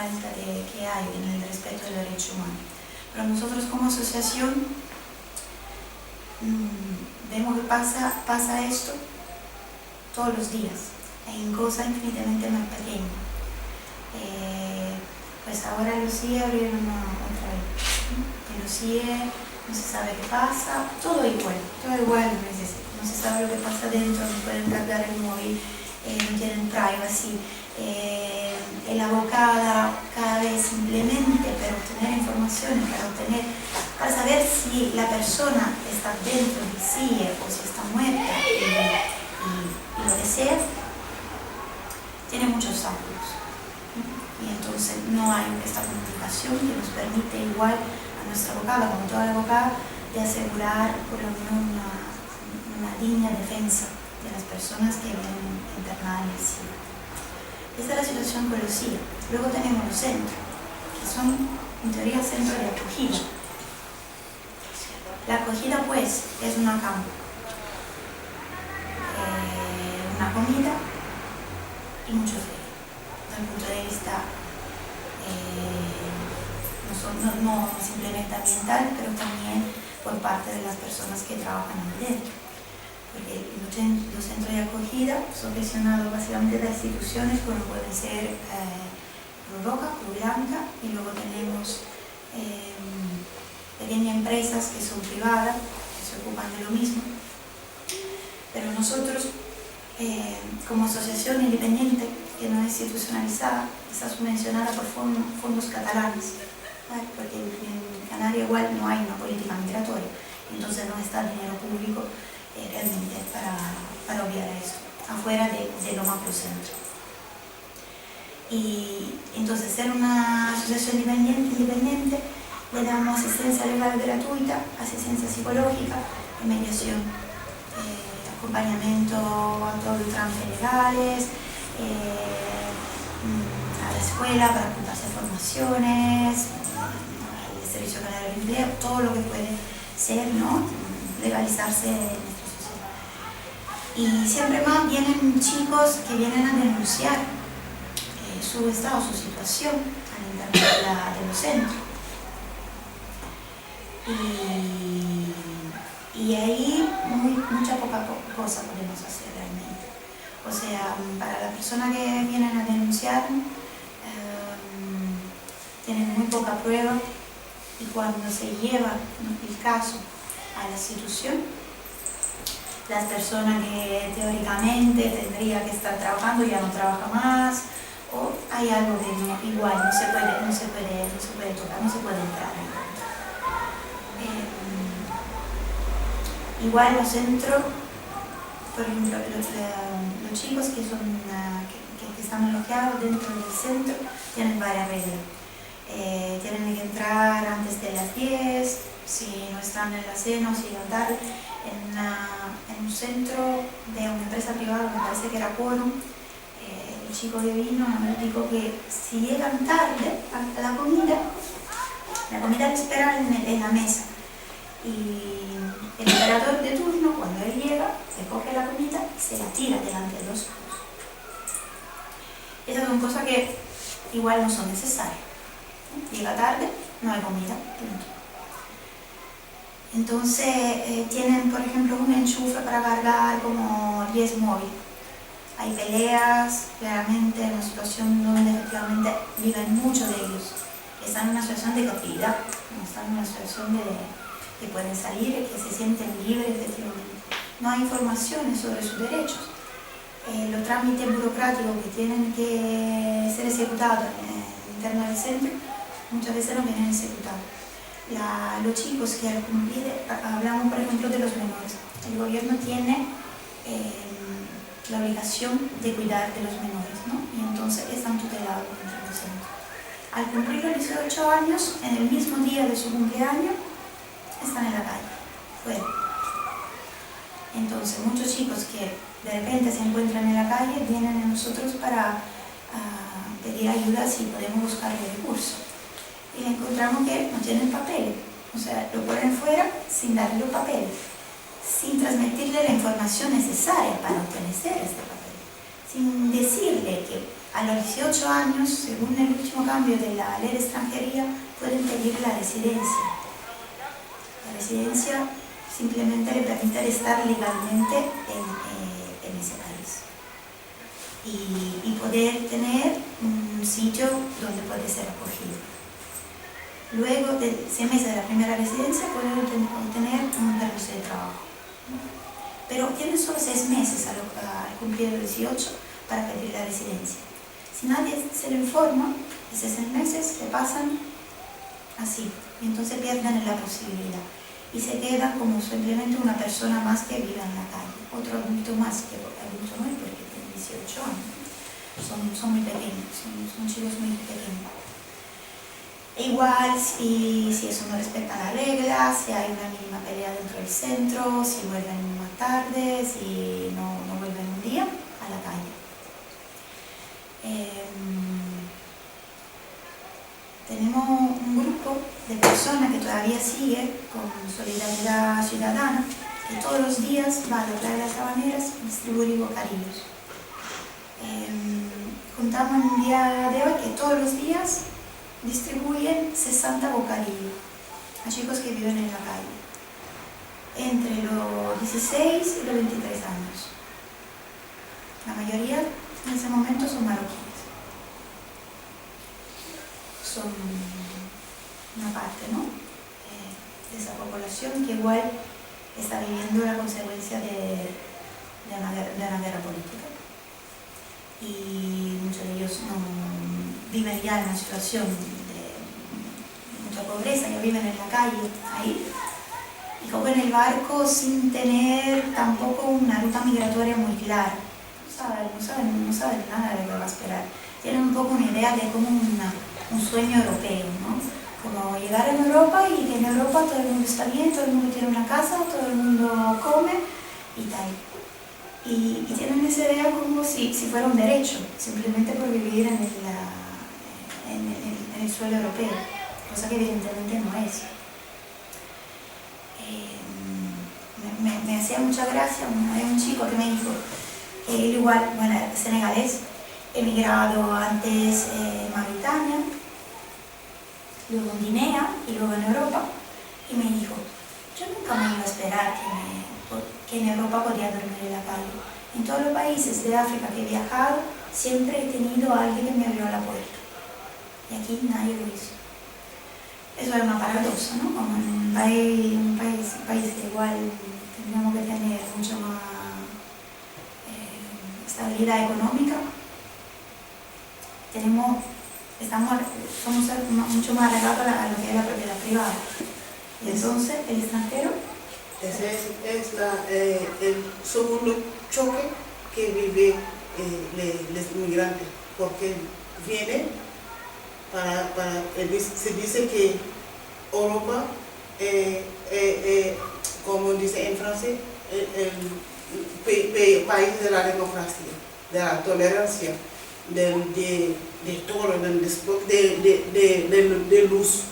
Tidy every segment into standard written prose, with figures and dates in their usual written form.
falta que hay en el respeto del derecho humano. Pero nosotros como asociación vemos que pasa esto todos los días, en cosas infinitamente más pequeñas. Pues ahora los CIE abrieron otra vez, ¿no? En los CIE no se sabe qué pasa, todo igual, no se sabe lo que pasa dentro, no pueden cargar el móvil, no tienen privacy. El abogado cada vez simplemente para obtener informaciones, para saber si la persona está dentro del CIE o si está muerta y lo que sea, tiene muchos ángulos. Y entonces no hay esta comunicación que nos permite igual a nuestra abogada, como toda la abogada, de asegurar por lo menos una digna defensa de las personas que vienen internadas en el CIE. Esta es la situación con los CIE. Luego tenemos los centros, que son en teoría centros de acogida. La acogida pues es una cama, una comida y mucho frío. Desde el punto de vista no simplemente ambiental, pero también por parte de las personas que trabajan ahí dentro. Porque los centros de acogida son gestionados básicamente de instituciones como pueden ser Cruz Roja, Cruz Blanca, y luego tenemos pequeñas empresas que son privadas, que se ocupan de lo mismo. Pero nosotros, como asociación independiente, que no es institucionalizada, está subvencionada por fondos catalanes, ¿vale? Porque en Canarias igual no hay una política migratoria, entonces no está dinero público realmente para obviar esto, afuera de lo macrocentro. Y entonces ser una asociación independiente, le damos asistencia legal gratuita, asistencia psicológica, mediación, acompañamiento a todos los trámites legales, a la escuela para apuntarse a formaciones, al Servicio Canario de Empleo, todo lo que puede ser, ¿no?, legalizarse en nuestra sociedad. Y siempre más vienen chicos que vienen a denunciar su estado, su situación al interior de los centros. Y ahí mucha poca cosa podemos hacer realmente. O sea, para la persona que vienen a denunciar, tienen muy poca prueba, y cuando se lleva el caso a la institución, las personas que teóricamente tendría que estar trabajando ya no trabaja más, o hay algo que igual no se puede tocar, no se puede entrar ahí. Igual los centros, por ejemplo, los chicos que están alojados dentro del centro tienen varias reglas. Tienen que entrar antes de las 10, si no están en la cena o si llegan tarde. En un centro de una empresa privada, me parece que era Quorum, el chico que vino me dijo que si llegan tarde a la comida le espera en la mesa. Y el operador de turno, cuando él llega, le coge la comida y se la tira delante de los ojos. Esas son cosas que igual no son necesarias. Llega tarde, no hay comida, punto. Entonces tienen, por ejemplo, un enchufe para cargar como 10 móviles. Hay peleas, claramente, en una situación donde efectivamente viven muchos de ellos. Están en una situación de cautividad, no están en una situación que pueden salir, que se sienten libres, efectivamente. No hay informaciones sobre sus derechos. Los trámites burocráticos que tienen que ser ejecutados interno del centro, muchas veces no vienen ejecutados. Los chicos que al cumplir, hablamos por ejemplo de los menores, el gobierno tiene la obligación de cuidar de los menores, ¿no? Y entonces están tutelados dentro del centro. Al cumplir los 18 años, en el mismo día de su cumpleaños, están en la calle, fuera. Entonces muchos chicos que de repente se encuentran en la calle vienen a nosotros para pedir ayuda si podemos buscarle recursos. Y encontramos que no tienen papeles, o sea, lo ponen fuera sin darle los papeles, sin transmitirle la información necesaria para obtener este papel, sin decirle que A los 18 años, según el último cambio de la ley de extranjería, pueden pedir la residencia. La residencia simplemente le permite estar legalmente en ese país y poder tener un sitio donde puede ser acogido. Luego de 6 meses de la primera residencia puede obtener un permiso de trabajo. Pero tiene solo 6 meses al cumplir los 18 para pedir la residencia. Si nadie se lo informa, esos 6 meses se pasan así, y entonces pierden la posibilidad. Y se queda como simplemente una persona más que vive en la calle, otro adulto más, que adulto no es porque tiene 18 años. Son muy pequeños, son chicos muy pequeños. Igual si eso no respeta la regla, si hay una mínima pelea dentro del centro, si vuelven más tarde, si no vuelven un día, a la calle. Tenemos un grupo de personas que todavía sigue con Solidaridad Ciudadana, que todos los días va a la playa de las Habaneras a distribuir bocadillos. Contamos en un día de hoy que todos los días distribuyen 60 bocadillos a chicos que viven en la calle, entre los 16 y los 23 años. La mayoría en ese momento son marroquíes. Son una parte, ¿no?, de esa población que igual está viviendo la consecuencia de una guerra política. Y muchos de ellos no viven ya en una situación de mucha pobreza, ya viven en la calle, ahí, y cogen el barco sin tener tampoco una ruta migratoria muy clara. No saben nada de lo que va a esperar. Tienen un poco una idea de como un sueño europeo, ¿no? Como llegar a Europa y que en Europa todo el mundo está bien, todo el mundo tiene una casa, todo el mundo come y tal. Y tienen esa idea como si fuera un derecho, simplemente por vivir en el suelo europeo, cosa que evidentemente no es. Me hacía mucha gracia, hay un chico que me dijo que él igual, bueno, senegalés, emigrado antes en Mauritania, luego en Guinea y luego en Europa, y me dijo, yo nunca me iba a esperar que en Europa podía dormir en la calle. En todos los países de África que he viajado, siempre he tenido a alguien que me abrió la puerta. Y aquí nadie lo hizo. Eso es una paradoja, ¿no? Como en un país que igual tendríamos que tener mucho más estabilidad económica, somos mucho más arraigados a lo que es la propiedad privada. Y entonces el extranjero... Ese es el segundo choque que vive los inmigrantes, porque viene se dice que Europa, como dice en francés, el país de la democracia, de la tolerancia, de todo, de luz.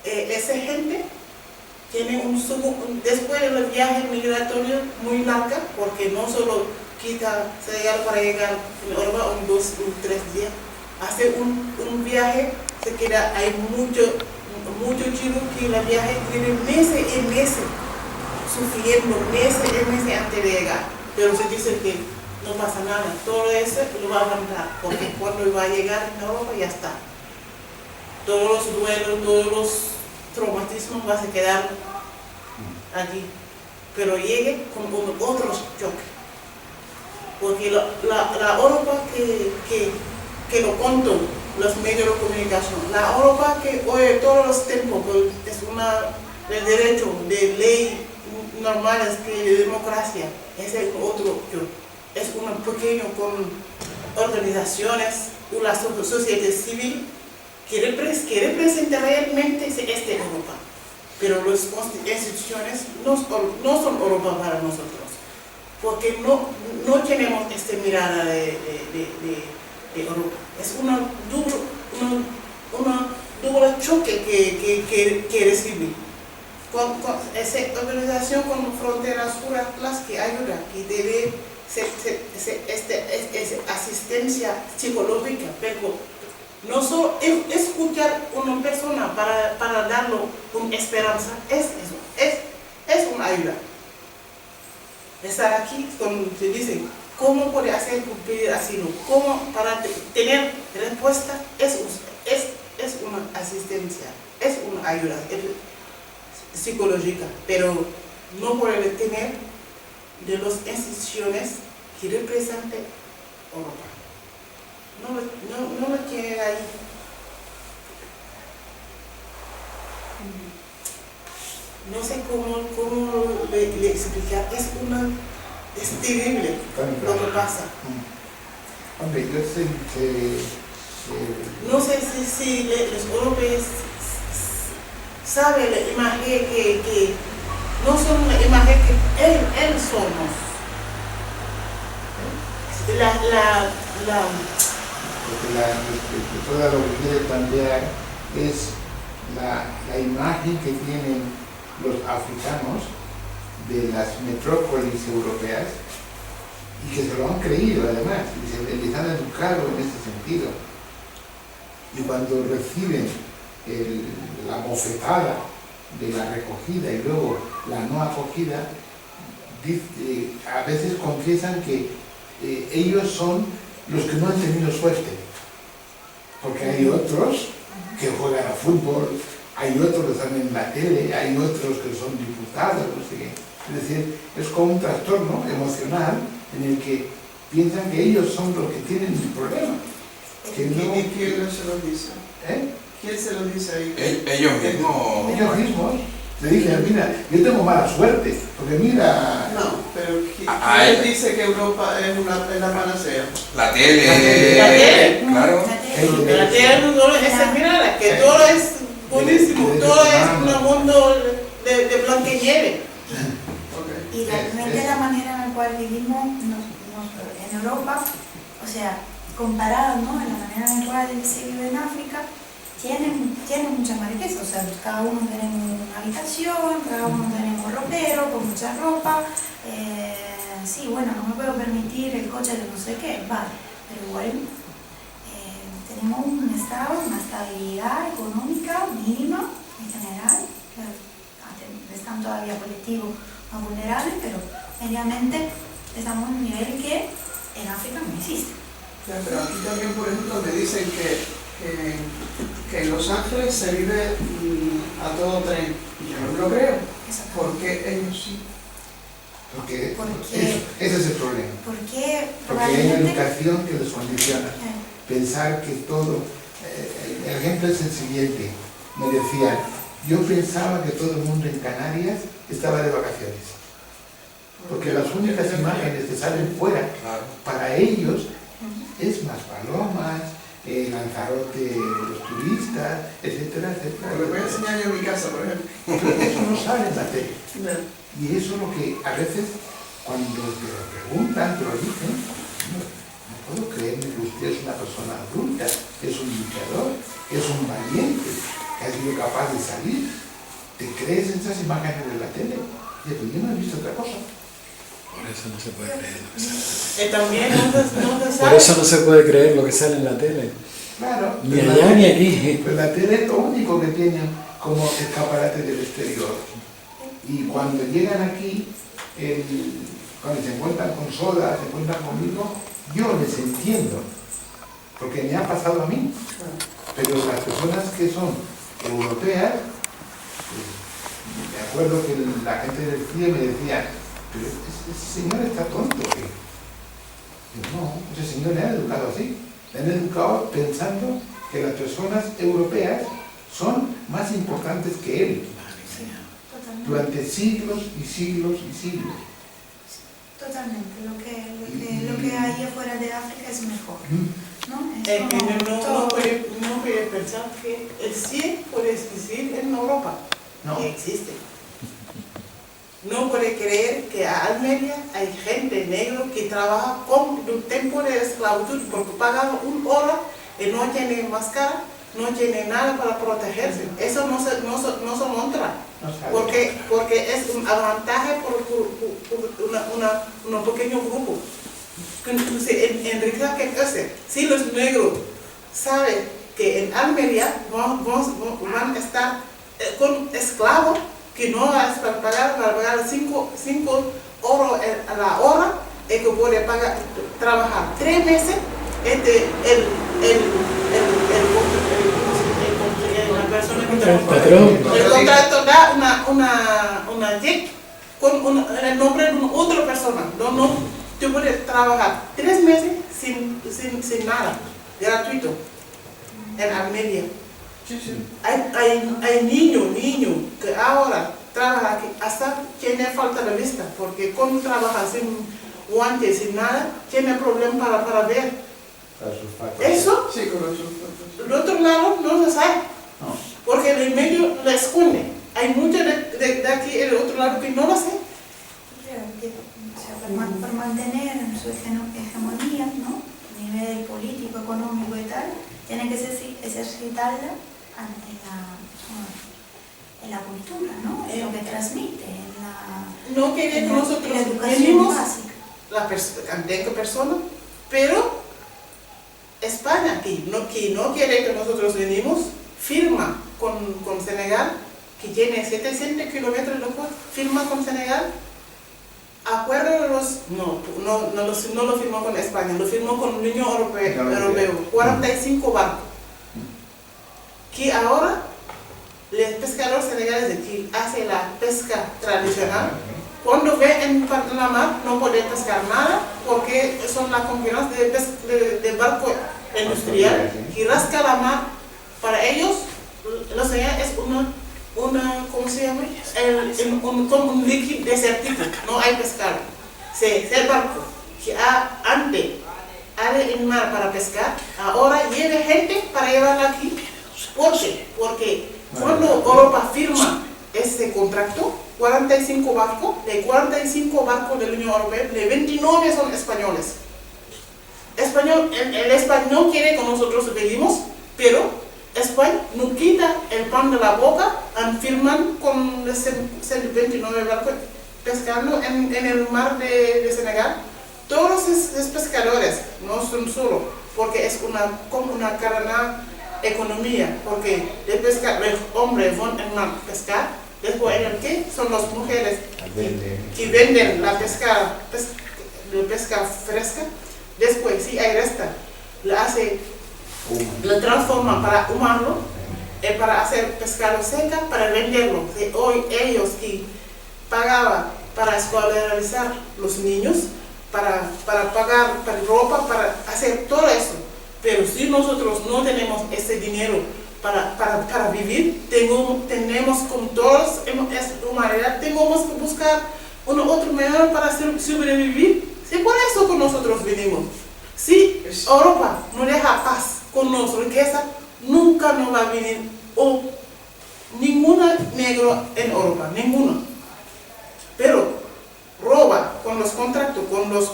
Esa gente tiene después de los viajes migratorios muy largos, porque no solo se llega para llegar en Europa en 2 o 3 días, hace un viaje, se queda, hay mucho chicos que el viaje tiene meses y meses, sufriendo meses y meses antes de llegar, pero se dice que no pasa nada, todo eso lo va a aguantar, porque cuando va a llegar en Europa ya está. Todos los duelos, todos los traumatismos van a quedar aquí, pero llegue con otros choques. Porque la Europa que lo contó los medios de comunicación, la Europa que hoy todos los tiempos es el derecho de ley normales de democracia, ese es otro choque. Es un pequeño con organizaciones o la sociedad civil que representa realmente este Europa, pero las instituciones no son Europa para nosotros, porque no tenemos esta mirada de Europa. Es un doble choque que recibe. Con esa organización con fronteras las que ayuda, que debe asistencia psicológica, pero no solo escuchar a una persona para darle una esperanza, es una ayuda. Estar aquí, cuando te dicen, ¿cómo puede hacer para pedir asilo? ¿Cómo para tener respuesta? Es una asistencia, es una ayuda psicológica, pero no puede tener de las instituciones que representan Europa. No lo tiene ahí. No sé cómo le explicar, es terrible lo que pasa. Hombre, yo sé que... No sé si los europeos saben la imagen que no son la imagen que él somos. Porque todo lo que quiere plantear es la imagen que tienen los africanos de las metrópolis europeas y que se lo han creído además, y les han educado en ese sentido. Y cuando reciben la bofetada de la recogida y luego la no acogida, a veces confiesan que ellos son los que no han tenido suerte, porque hay otros que juegan a fútbol, hay otros que están en la tele, hay otros que son diputados, no sé qué. Es decir, es como un trastorno emocional en el que piensan que ellos son los que tienen el problema. Que no, ¿Quién se lo dice? ¿Quién se lo dice ahí? Ellos mismos. Ellos mismos. Le dicen, mira, yo tengo mala suerte, porque mira... No, pero ¿quién dice que Europa es la panacea? La tele. La tele. Claro. La tele no es mirada, que todo es buenísimo, todo es un mundo de blanquenieve. Y realmente la manera en la cual vivimos en Europa, o sea, comparado, ¿no?, en la manera en la cual se vive en África, tienen mucha más riqueza. O sea, cada uno tenemos una habitación, cada uno tenemos ropero con mucha ropa. Sí, bueno, no me puedo permitir el coche de no sé qué, vale, pero igual tenemos un estado, una estabilidad económica mínima en general. Claro, están todavía colectivos más vulnerables, pero medianamente estamos en un nivel que en África no existe. Ya, pero aquí también, por ejemplo, me dicen que en Los Ángeles se vive a todo tren. Y yo no lo creo, porque ellos sí. Porque ese es el problema. Porque hay una educación que los condiciona. Pensar que todo... el ejemplo es el siguiente. Me decían, yo pensaba que todo el mundo en Canarias estaba de vacaciones. Porque las únicas imágenes que salen fuera, para ellos, es más palomas, Lanzarote, los turistas, etcétera, etcétera. Lo voy a enseñar yo en mi casa, por ejemplo. Pero eso no sale en la tele. No. Y eso es lo que a veces, cuando te lo preguntan, te lo dicen, no puedo creerme que usted es una persona adulta, es un luchador, es un valiente, que ha sido capaz de salir. ¿Te crees en esas imágenes de la tele? Y pues yo no he visto otra cosa. Por eso no se puede creer lo que sale. También no se sabe. Por eso no se puede creer lo que sale en la tele. Claro. Ni allá ni aquí. Pues la tele es lo único que tienen como escaparate del exterior. Y cuando llegan aquí, cuando se encuentran con Soda, se encuentran conmigo, yo les entiendo. Porque me ha pasado a mí. Pero las personas que son europeas, pues, me acuerdo que la gente del CIE me decía, pero ese señor está tonto. No, ese señor le han educado así. Le han educado pensando que las personas europeas son más importantes que él. Durante siglos y siglos y siglos. Totalmente, lo que hay afuera de África es mejor, ¿no? Es Es que como no todo. puede pensar que el 100 puede existir en Europa. No. Que existe. No puede creer que a Almería hay gente negra que trabaja con un tiempo de esclavitud porque pagan 1 hora y no tiene máscara, no tiene nada para protegerse. Eso no se montra. No sabe. Porque es un avantaje por una un pequeño grupo. Entonces, en realidad, ¿qué hace? Si los negros saben que en Almería van a estar con esclavos que no van a pagar 5 euros a la hora, y que puede trabajar 3 meses, la persona que trabaja. El contrato da una cheque con el nombre de otra persona. No, tú puedes trabajar 3 meses sin nada, gratuito, en Almería. Sí, sí. Hay niños que ahora trabajan aquí, hasta tienen falta de vista, porque cuando trabajan sin guantes, sin nada, tienen problemas para ver. Eso, Sí, con los sulfatos. el otro lado no se sabe, No. porque el medio lo esconde. Hay muchos de aquí, el otro lado, que no lo sé. Creo que, o sea, por mantener su hegemonía, ¿no? A nivel político, económico y tal, tienen que ejercitarla en la cultura, ¿no? En lo que transmite, No quiere que en la nosotros educación venimos básica. la persona, pero España, que no quiere que nosotros venimos, firma con Senegal, que tiene 700 kilómetros de costa, firma con Senegal, acuerdo de no lo firmó con España, lo firmó con la Unión Europea, 45 barcos, que ahora los pescadores senegaleses que hacen la pesca tradicional, cuando ven en parte de la mar no pueden pescar nada porque son la competencia de barco industrial que rasca la mar. Para ellos, el océano es ¿cómo se llama? Como un líquido desértico, no hay pescado. El barco que antes había en el mar para pescar, ahora lleva gente para llevarla aquí. ¿Por qué? Porque cuando Europa firma ese contrato, 45 barcos, de 45 barcos de la Unión Europea, de 29 son españoles. El español quiere que nosotros vivimos, pero España no quita el pan de la boca, firman con 29 barcos pescando en el mar de Senegal. Todos los pescadores no son solo, porque es como una cadena economía, porque los hombres van al mar a pescar, después en el que son las mujeres que venden la pesca fresca, después si hay resta, la transforma para humarlo, para hacer pescado seca, para venderlo. Hoy ellos que pagaban para escolarizar los niños, para pagar para ropa, para hacer todo eso. Pero si nosotros no tenemos ese dinero para vivir, tenemos con todos, es humanidad, tenemos que buscar otro medio para sobrevivir. Sí, por eso que nosotros venimos. Si Europa no deja paz con nuestra riqueza, nunca nos va a venir ninguna negro en Europa, ninguno. Pero roba con los contratos, con los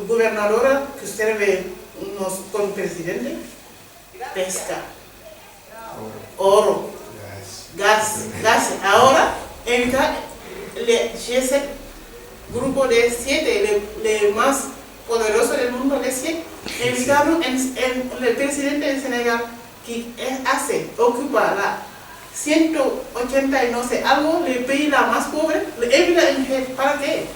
gobernadores que sirven con el presidente, pesca, oro, gas. Ahora, ese grupo de 7, el más poderoso del mundo de 7, invitaron el presidente de Senegal que ocupa la 180 y no sé algo, le país la más pobre, ¿para qué?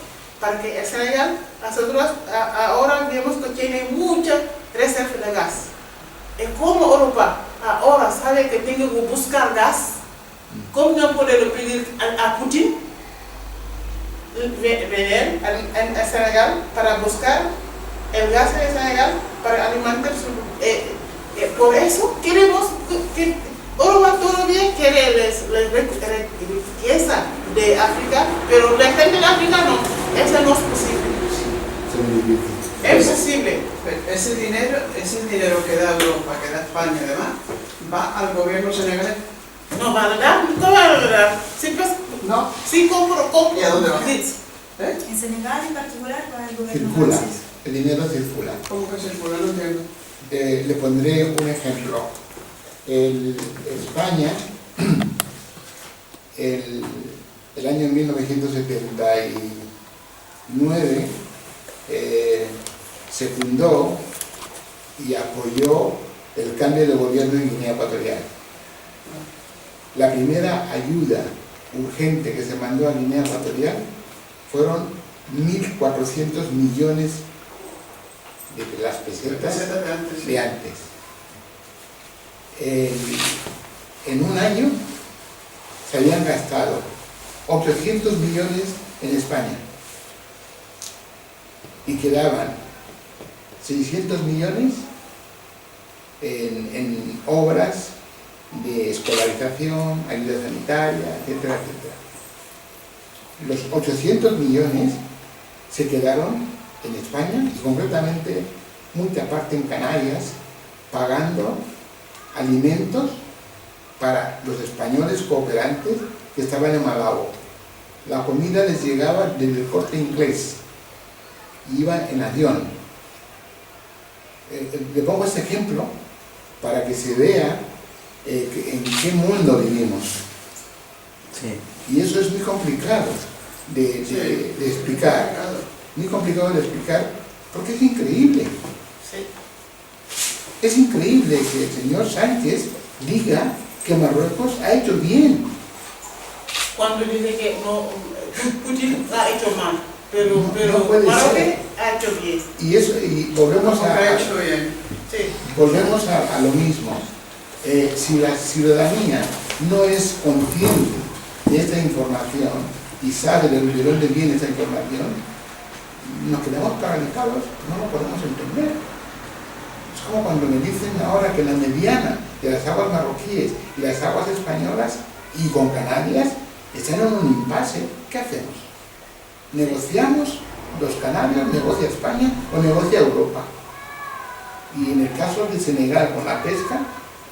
Para que el Senegal, nosotros ahora vemos que tiene mucha reserva de gas. ¿Cómo Europa ahora sabe que tiene que buscar gas? ¿Cómo no puede pedir a Putin venir a Senegal para buscar el gas de Senegal para alimentar por eso queremos que Europa todavía quiere la riqueza de África, pero la gente de África no, eso no es posible. Es posible. Ese dinero que da Europa, que da España y demás, va al gobierno senegalés. No va a dar, no va a dar. No. Sí, compro. ¿Y a dónde va? En Senegal en particular para el gobierno Circula, francés. el dinero circula. ¿Cómo que circula? No entiendo. Le pondré un ejemplo. España, el año 1970 2009 se fundó y apoyó el cambio de gobierno en Guinea Ecuatorial. La primera ayuda urgente que se mandó a Guinea Ecuatorial fueron 1.400 millones de las pesetas de antes. En un año se habían gastado 800 millones en España y quedaban 600 millones en obras de escolarización, ayuda sanitaria, etcétera, etcétera. Los 800 millones se quedaron en España y concretamente mucha parte en Canarias, pagando alimentos para los españoles cooperantes que estaban en Malabo. La comida les llegaba desde el Corte Inglés, iba en avión. Le pongo este ejemplo para que se vea en qué mundo vivimos. Sí. Y eso es muy complicado de explicar. Muy complicado de explicar porque es increíble. Sí. Es increíble que el señor Sánchez diga que Marruecos ha hecho bien. Cuando dice que no, Putin ha hecho mal, pero no puede Marruecos ser. ha hecho bien. Y volvemos volvemos a lo mismo. Si la ciudadanía no es consciente de esta información y sabe de dónde viene esta información, nos quedamos paralizados, no lo podemos entender. Es como cuando me dicen ahora que la mediana de las aguas marroquíes y las aguas españolas y con Canarias están en un impasse. ¿Qué hacemos? ¿Negociamos los canarios, negocia España o negocia Europa? Y en el caso de Senegal con la pesca,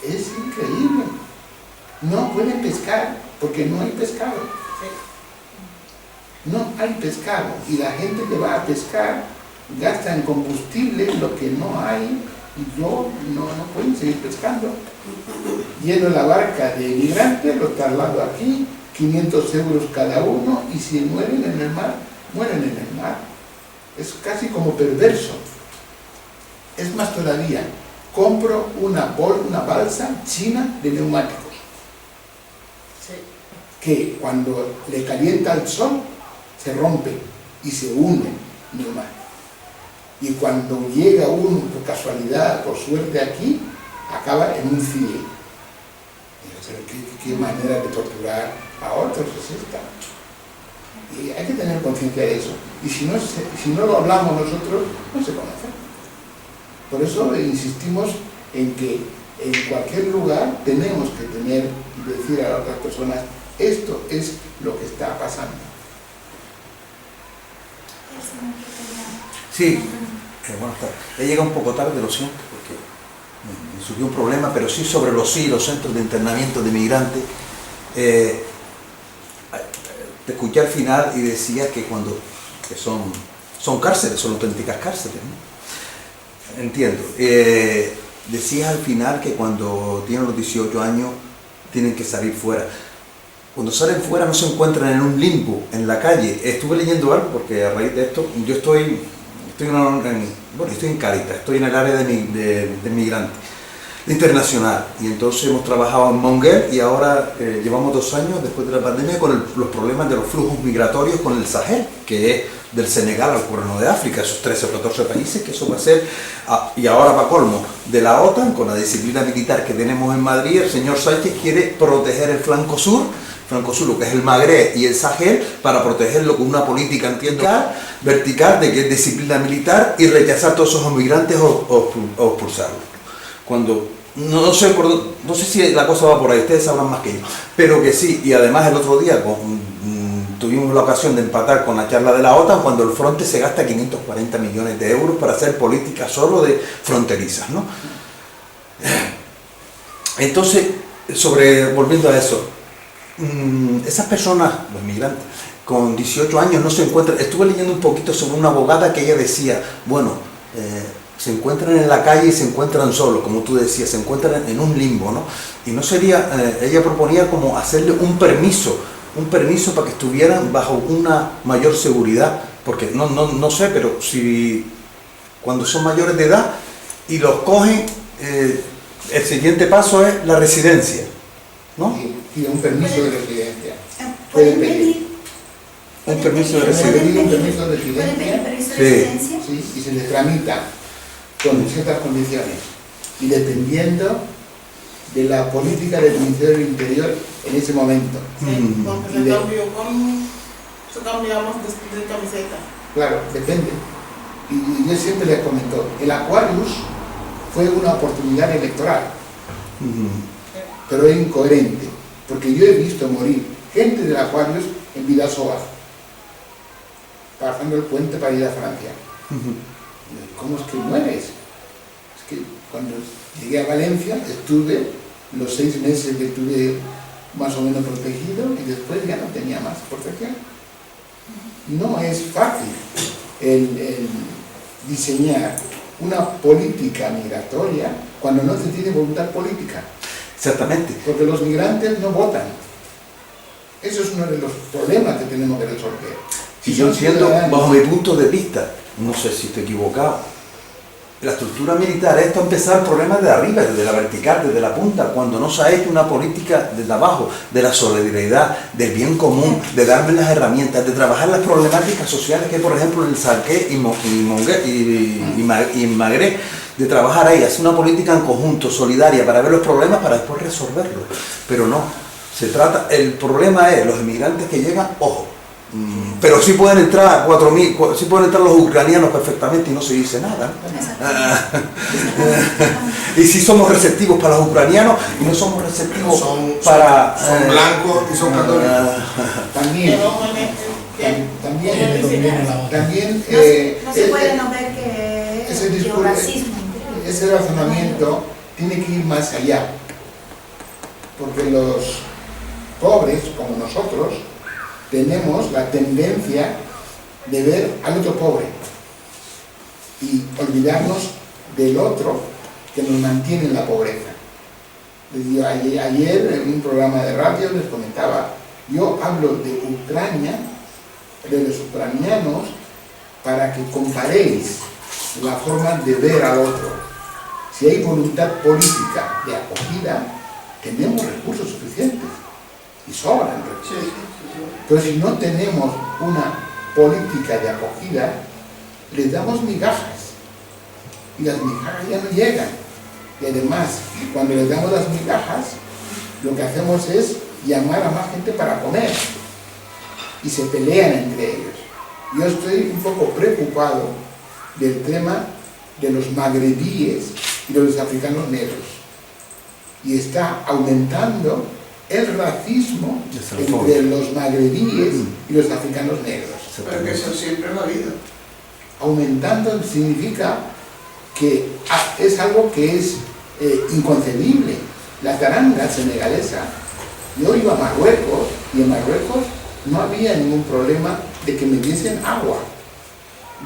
es increíble. No pueden pescar porque no hay pescado. No hay pescado y la gente que va a pescar gasta en combustible lo que no hay y no pueden seguir pescando. Lleno la barca de migrantes, los traslado aquí, 500 euros cada uno, y si mueren en el mar, mueren en el mar. Es casi como perverso. Es más todavía, compro una balsa china de neumáticos, que cuando le calienta el sol se rompe y se hunde neumático. Y cuando llega uno, por casualidad, por suerte aquí, acaba en un CIE. ¿Qué manera de torturar a otros es esta? Y hay que tener conciencia de eso. Y si no lo hablamos nosotros, no se conoce. Por eso insistimos en que en cualquier lugar tenemos que decir a otras personas, esto es lo que está pasando. Sí, buenas tardes. He llegado un poco tarde, lo siento, porque me surgió un problema, pero sí sobre los centros de internamiento de migrantes. Te escuché al final y decía que son cárceles, son auténticas cárceles, ¿no? Entiendo. Decías al final que cuando tienen los 18 años tienen que salir fuera. Cuando salen fuera no se encuentran en un limbo, en la calle. Estuve leyendo algo porque a raíz de esto, yo estoy en Cáritas, estoy en el área de migrantes internacional, y entonces hemos trabajado en Monguel y ahora llevamos 2 años después de la pandemia con los problemas de los flujos migratorios con el Sahel, que es del Senegal al Cuerno de África, esos 13 o 14 países, que eso va a ser, y ahora va colmo, de la OTAN, con la disciplina militar que tenemos en Madrid. El señor Sánchez quiere proteger el flanco sur, lo que es el Magreb y el Sahel, para protegerlo con una política, entiendo, vertical, de que es disciplina militar, y rechazar a todos esos migrantes o expulsarlos. Cuando, no sé si la cosa va por ahí, ustedes sabrán más que yo, pero que sí. Y además el otro día tuvimos la ocasión de empatar con la charla de la OTAN, cuando el Fronte se gasta 540 millones de euros para hacer políticas solo de fronterizas, ¿no? Entonces, volviendo a eso, esas personas, los migrantes, con 18 años no se encuentran. Estuve leyendo un poquito sobre una abogada que ella decía, se encuentran en la calle y se encuentran solos, como tú decías, se encuentran en un limbo, ¿no? Y no sería, ella proponía como hacerle un permiso para que estuvieran bajo una mayor seguridad porque no sé, pero si cuando son mayores de edad y los cogen, el siguiente paso es la residencia, ¿no? Y un permiso de residencia. Pueden pedir. Un permiso de Pueden residencia. pedir un permiso de Pueden pedir residencia, permiso de Sí. residencia. sí, y se les tramita con ciertas condiciones. Y dependiendo de la política del Ministerio del Interior en ese momento. Sí, porque Y se de- cambiamos de camiseta. Claro, depende. Y yo siempre les comento, el Aquarius fue una oportunidad electoral, pero es incoherente, porque yo he visto morir gente del Aquarius en Vidasoa, pasando el puente para ir a Francia. ¿Cómo es que mueres? Es que cuando llegué a Valencia estuve los 6 meses que estuve más o menos protegido y después ya no tenía más protección. No es fácil el diseñar una política migratoria cuando no se tiene voluntad política, Exactamente. porque los migrantes no votan. Eso es uno de los problemas que tenemos que resolver. Y yo entiendo, bajo mi punto de vista, no sé si estoy equivocado, la estructura militar es para empezar problemas de arriba, desde la vertical, desde la punta, cuando no se ha hecho una política desde abajo, de la solidaridad, del bien común, de darme las herramientas, de trabajar las problemáticas sociales que hay, por ejemplo, en el Sarqué y en Magreb, de trabajar ahí, hacer una política en conjunto, solidaria, para ver los problemas, para después resolverlos. Pero no, se trata, el problema es los inmigrantes que llegan, ojo, pero sí pueden entrar 4.000, sí pueden entrar los ucranianos perfectamente y no se dice nada. Y sí somos receptivos para los ucranianos y no somos receptivos Son para... blancos y son católicos. También, No se puede no ver que ese el discurso, racismo. ese razonamiento tiene que ir más allá, porque los pobres, como nosotros, tenemos la tendencia de ver al otro pobre y olvidarnos del otro que nos mantiene en la pobreza. Ayer en un programa de radio les comentaba, yo hablo de Ucrania, de los ucranianos, para que comparéis la forma de ver al otro. Si hay voluntad política de acogida, tenemos recursos suficientes y sobran recursos. Pero si no tenemos una política de acogida, les damos migajas y las migajas ya no llegan. Y además, cuando les damos las migajas, lo que hacemos es llamar a más gente para comer y se pelean entre ellos. Yo estoy un poco preocupado del tema de los magrebíes y de los africanos negros, y está aumentando el racismo entre los magrebíes y los africanos negros. Pero que eso siempre lo ha habido. Aumentando significa que es algo que es inconcebible. La taranga senegalesa, yo iba a Marruecos y en Marruecos no había ningún problema de que me diesen agua,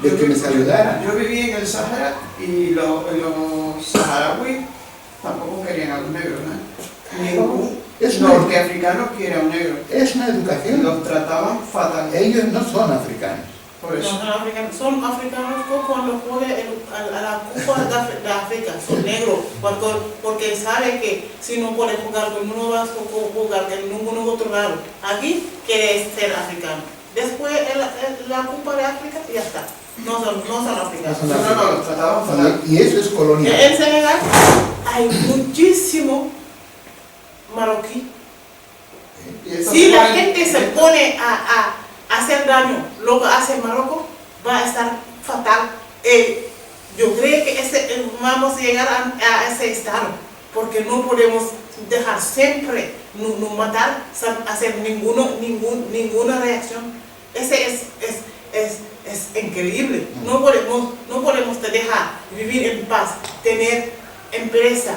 de que me saludaran. Yo viví en el Sahara y los saharauis tampoco querían a los negros, ¿no? Ningún norteafricano quiere a un negro. Es una educación. Los trataban fatal. Ellos no son africanos. Por eso. Son africanos cuando juegan a la Copa de África, son negros, porque saben que si no pueden jugar con uno vas a jugar en ningún otro lado. Aquí quiere ser africano. Después la Copa de África y ya está. No son africanos. No, los trataban fatal. Y eso es colonial. En Senegal hay muchísimo marroquí. Si la gente se pone a hacer daño, lo que hace Marruecos, va a estar fatal. Yo creo que vamos a llegar a ese estado, porque no podemos dejar siempre no matar, hacer ninguna reacción. Ese es increíble. No podemos dejar vivir en paz, tener empresa,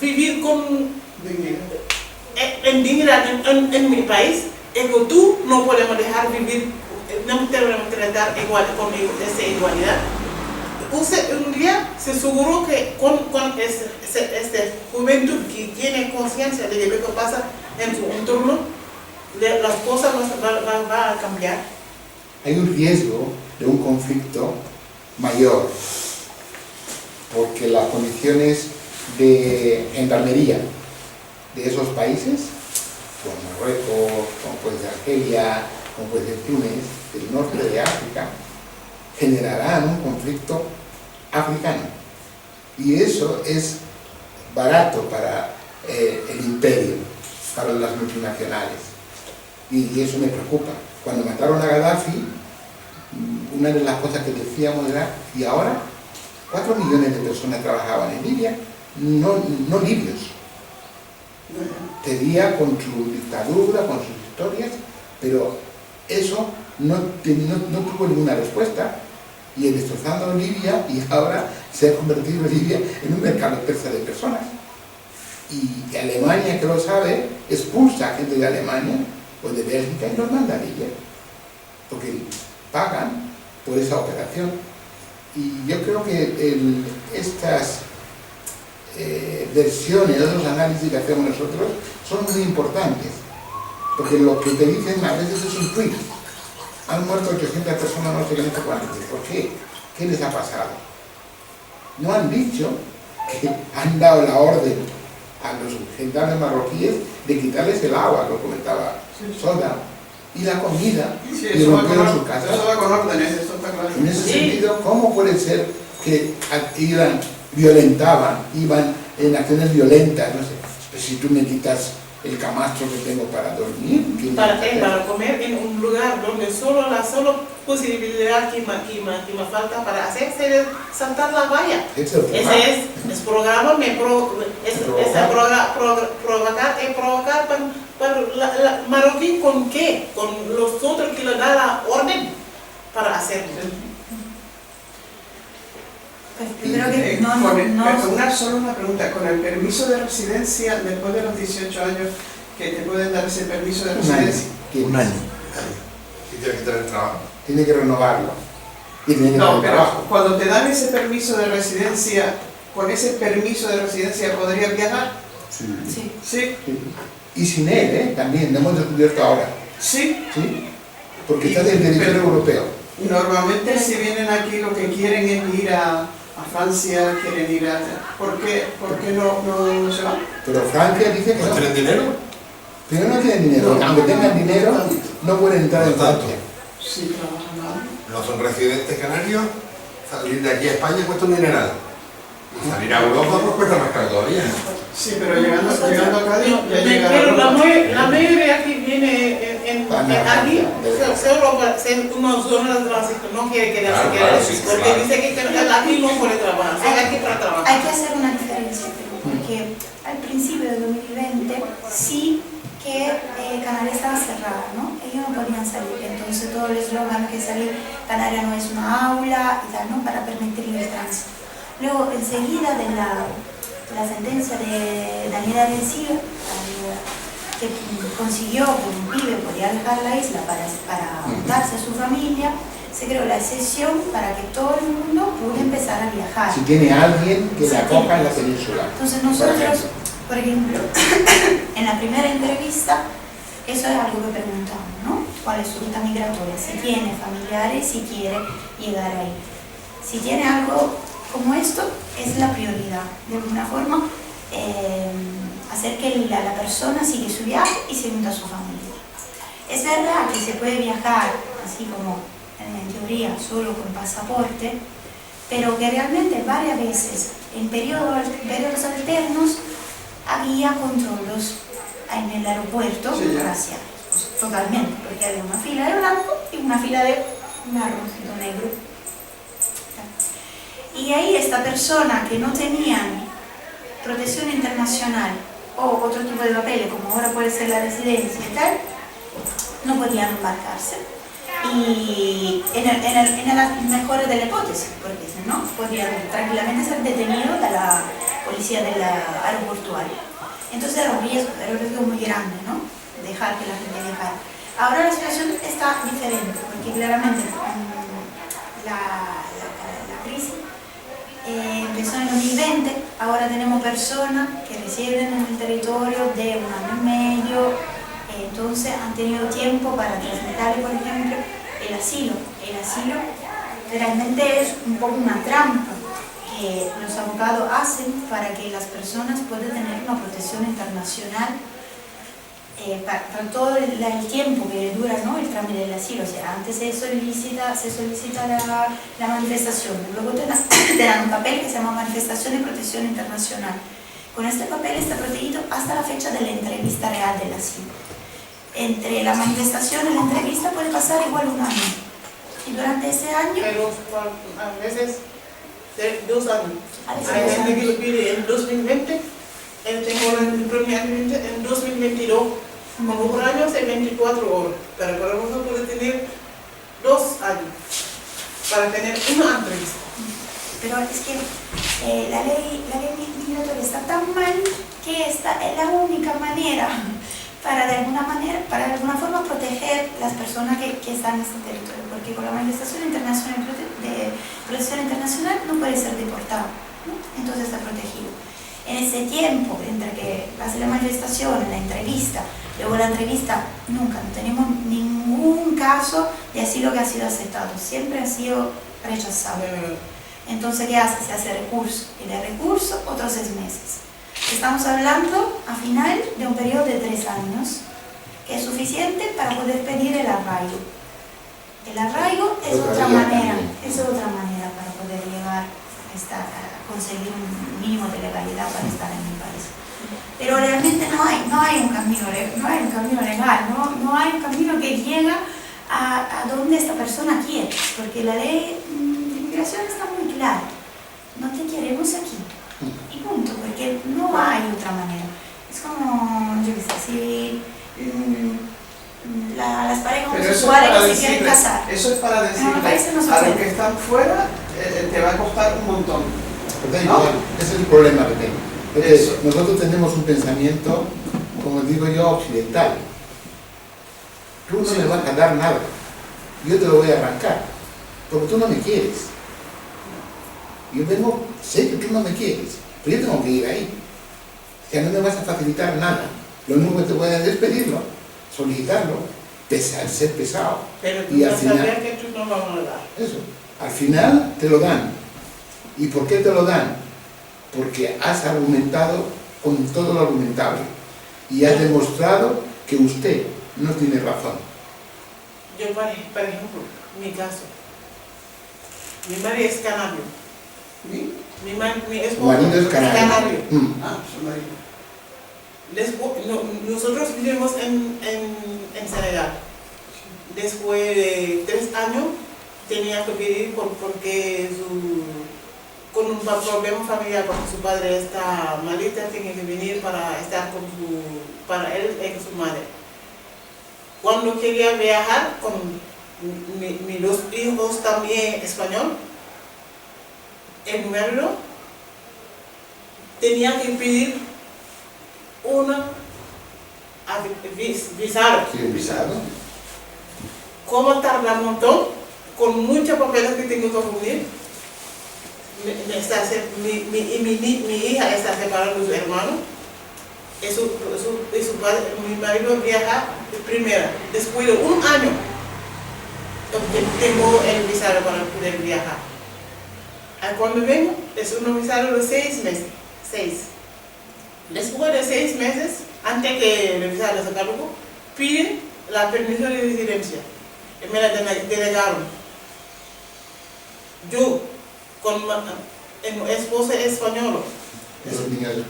vivir con en dignidad en mi país, es que tú no podemos dejar vivir, no podemos tratar igual con esa igualdad. Un día se aseguró que con esta juventud que tiene conciencia de lo que pasa en su entorno, las cosas van a cambiar. Hay un riesgo de un conflicto mayor, porque las condiciones de gendarmería de esos países, como Marruecos, como puede ser Argelia, como puede ser Túnez, del norte de África, generarán un conflicto africano. Y eso es barato para el imperio, para las multinacionales. Y eso me preocupa. Cuando mataron a Gaddafi, una de las cosas que decíamos era, y ahora 4 millones de personas trabajaban en Libia, no libios. Pedía con su dictadura, con sus historias, pero eso no tuvo ninguna respuesta. Y destrozando Libia, y ahora se ha convertido Libia en un mercado persa de personas. Y Alemania, que lo sabe, expulsa a gente de Alemania o de Bélgica y los manda a Libia, porque pagan por esa operación. Y yo creo que estas versiones, los análisis que hacemos nosotros, son muy importantes, porque lo que te dicen a veces es un tweet. Han muerto 800 personas, no sé qué, no sé cuántos. ¿Por qué? ¿Qué les ha pasado? No han dicho que han dado la orden a los gendarmes marroquíes de quitarles el agua, lo comentaba Soda, y la comida, Sí, y rompieron su casa. Eso va con órdenes, eso está claro. En ese sentido, ¿cómo puede ser que violentaban, iban en acciones violentas? No sé, pues si tú me quitas el camastro que tengo para dormir, Para comer en un lugar donde solo la posibilidad que me falta para hacerse es saltar la valla. Ese Es programa, provocar para la marroquí ¿con qué? Con los otros que le dan la orden para hacerlo. Pues primero que Solo una pregunta, con el permiso de residencia, después de los 18 años, que te pueden dar ese permiso de residencia. Un año. Y tiene que tener trabajo. Tiene que renovarlo. Y tiene que No, tener pero trabajo. cuando te dan ese permiso de residencia, con ese permiso de residencia, ¿podrías viajar? Sí. sí. Sí. Sí. Y sin él, también, lo hemos descubierto ahora. Sí. ¿Sí? Porque está del territorio europeo. Normalmente si vienen aquí lo que quieren es ir a Francia, quieren ir a... ¿Por qué no se van? Pero Francia dice que ¿No no. tienen dinero? Pero no tienen dinero. No. Aunque tengan dinero, no pueden entrar en Por tanto. Francia. Sí, trabajan algo. No son residentes canarios, salir de aquí a España cuesta un dineral. Y salir a Europa pues cuesta más caro todavía. Sí, pero llegando a Cádiz ya llega Pero la Europa. mayoría que viene aquí, una zona de tránsito, no quiere quedarse Claro, sí, porque claro. dice que aquí no puede trabajar, son aquí para trabajar. Hay que hacer una diferencia, porque al principio del 2020 sí que Canarias estaba cerrada, ¿no? Ellos no podían salir, entonces todo el eslogan que salir, Canarias no es una aula y tal, ¿no? Para permitir el tránsito. Luego, enseguida de la sentencia de Daniela Arencibia, que consiguió que un pibe podía dejar la isla para juntarse a su familia, se creó la excepción para que todo el mundo pudiera empezar a viajar. Si tiene alguien que le acoja en la península. Entonces nosotros, por ejemplo, en la primera entrevista, eso es algo que preguntamos, ¿no? ¿Cuál es su ruta migratoria? Si tiene familiares, si quiere llegar ahí. Si tiene algo como esto, es la prioridad. De alguna forma, hacer que la persona siga su viaje y se junta a su familia. Es verdad que se puede viajar, así como en teoría, solo con pasaporte, pero que realmente varias veces, en periodos alternos, había controles en el aeropuerto raciales, pues, totalmente, porque había una fila de blanco y una fila de marroncito negro. Y ahí esta persona que no tenían protección internacional o otro tipo de papeles, como ahora puede ser la residencia y tal, no podían embarcarse. Y en el mejor de la hipótesis, porque si no, podían tranquilamente ser detenidos de la policía del aeroportuario. Entonces era un riesgo muy grande, ¿no? Dejar que la gente viajara. Ahora la situación está diferente, porque claramente la crisis empezó en el 2020, ahora tenemos personas que residen en el territorio de un año y medio, todo entonces han tenido tiempo para tramitarle, por ejemplo, el asilo. El asilo realmente es un poco una trampa que los abogados hacen para que las personas puedan tener una protección internacional para todo el tiempo que dura, ¿no?, el trámite del asilo. O sea, antes se solicita la manifestación, luego te dan un papel que se llama manifestación de protección internacional. Con este papel está protegido hasta la fecha de la entrevista real del asilo. Entre la manifestación y la entrevista puede pasar igual un año. Y durante ese año... Pero a veces 2 años. A veces Hay 2 gente que años. lo pide en 2020, tengo el primer año en 2022. Como por año es 24 horas, pero para nosotros puede tener 2 años para tener una entrevista. Pero es que la ley migratoria está tan mal que esta es la única manera para de alguna forma proteger las personas que están en este territorio, porque con la manifestación internacional de protección internacional no puede ser deportado, ¿no? Entonces está protegido. En ese tiempo, entre que hace la manifestación, la entrevista, luego la entrevista, nunca, no tenemos ningún caso de asilo que ha sido aceptado, siempre ha sido rechazado. Entonces, ¿qué hace? Se hace recurso, y de recurso otros 6 meses. Estamos hablando, a final, de un periodo de 3 años, que es suficiente para poder pedir el arraigo. El arraigo es otra manera para poder llegar a conseguir un mínimo de legalidad para estar en mi país. Pero realmente no hay un camino legal, no hay un camino que llega a donde esta persona quiere, porque la ley de inmigración está muy clara. No te queremos aquí. Y punto, porque no hay otra manera. Es como, yo qué sé, si las parejas homosexuales que se quieren casar. Eso es para decirle no a los que están fuera, te va a costar un montón. ¿No? Ese es el problema que tengo. Entonces, nosotros tenemos un pensamiento, como digo yo, occidental. Tú no me vas a dar nada, yo te lo voy a arrancar, porque tú no me quieres. Sé que tú no me quieres, pero yo tengo que ir ahí. O sea, no me vas a facilitar nada. Lo único que te voy a hacer es pedirlo, solicitarlo, ser pesado. Pero tú Y vas al a final, saber que tú no vas a dar. eso, al final te lo dan. ¿Y por qué te lo dan? Porque has argumentado con todo lo argumentable y has demostrado que usted no tiene razón. Yo, por ejemplo, mi caso, mi marido es canario. Mi esposo marido es canario. Ah, su marido. Nosotros vivimos en Senegal. Después de 3 años tenía que vivir porque con un problema familiar, porque su padre está malita, tiene que venir para estar para él y su madre. Cuando quería viajar con mis 2 hijos también español, el número tenía que pedir una visado. ¿Sí, visado? ¿Cómo tarda un montón? Con muchos papeles que tengo que reunir. Mi hija está separada de su hermano. Mi marido viaja primero. Después de 1 año, tengo el visado para poder viajar. Cuando vengo, es un visado de 6 meses. 6. Después de 6 meses, antes que el visado se acabe, piden la permiso de residencia. Y me la denegaron. Yo, con mi esposa española,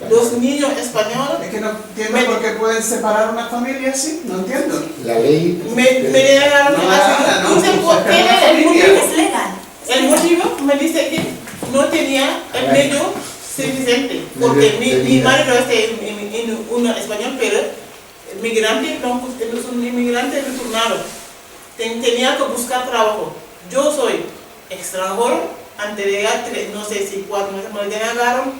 2 niños españoles. Es que no entiendo por qué pueden separar una familia así, no entiendo. La ley... Me denegaron así. No sé por qué el motivo. Es legal. El motivo me dice que no tenía el medio suficiente, porque mi marido es un español, pero migrante, no es un inmigrante retornado. Tenía que buscar trabajo. Yo soy extranjero, antes de llegar, no sé si 4 meses me denegaron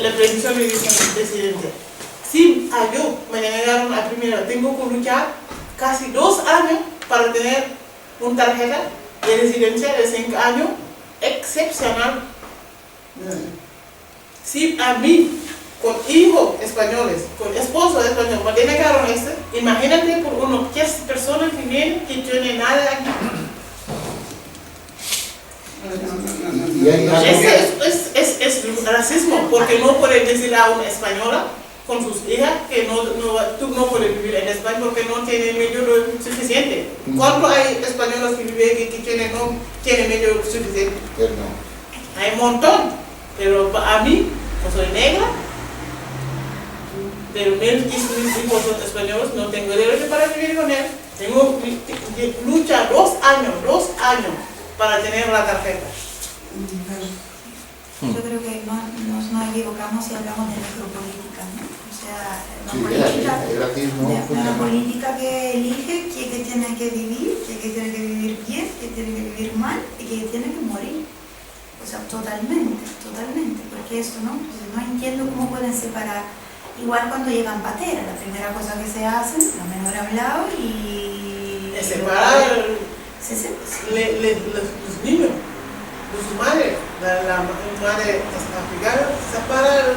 la permiso de residencia. Si a yo me denegaron a primero, tengo que luchar casi 2 años para tener una tarjeta de residencia de 5 años excepcional. Si a mí, con hijos españoles, con esposos españoles, cuando negaron esto, imagínate por uno, ¿qué personas que vienen que tienen nada aquí? Y hay algo Es racismo, porque no pueden decir a una española con sus hijas que tú no puedes vivir en España porque no tienen medio suficiente. ¿Cuántos hay españoles que viven que no tienen medio suficiente? pero no. Hay un montón, pero a mí, yo soy negra, pero mis hijos son españoles, no tengo derecho para vivir con él. Tengo lucha 2 años para tener la tarjeta. Yo creo que nos equivocamos si hablamos de necropolítica, ¿no? O sea, Sí, una racismo, una política que elige que tiene que vivir, que tiene que vivir bien, que tiene que vivir mal y que tiene que morir. O sea, totalmente, porque esto, ¿no? Entonces, no entiendo cómo pueden separar. Igual cuando llegan pateras, la primera cosa que se hace, la menor ha hablado y... Separar los los niños de su madre, la madre africana, separa de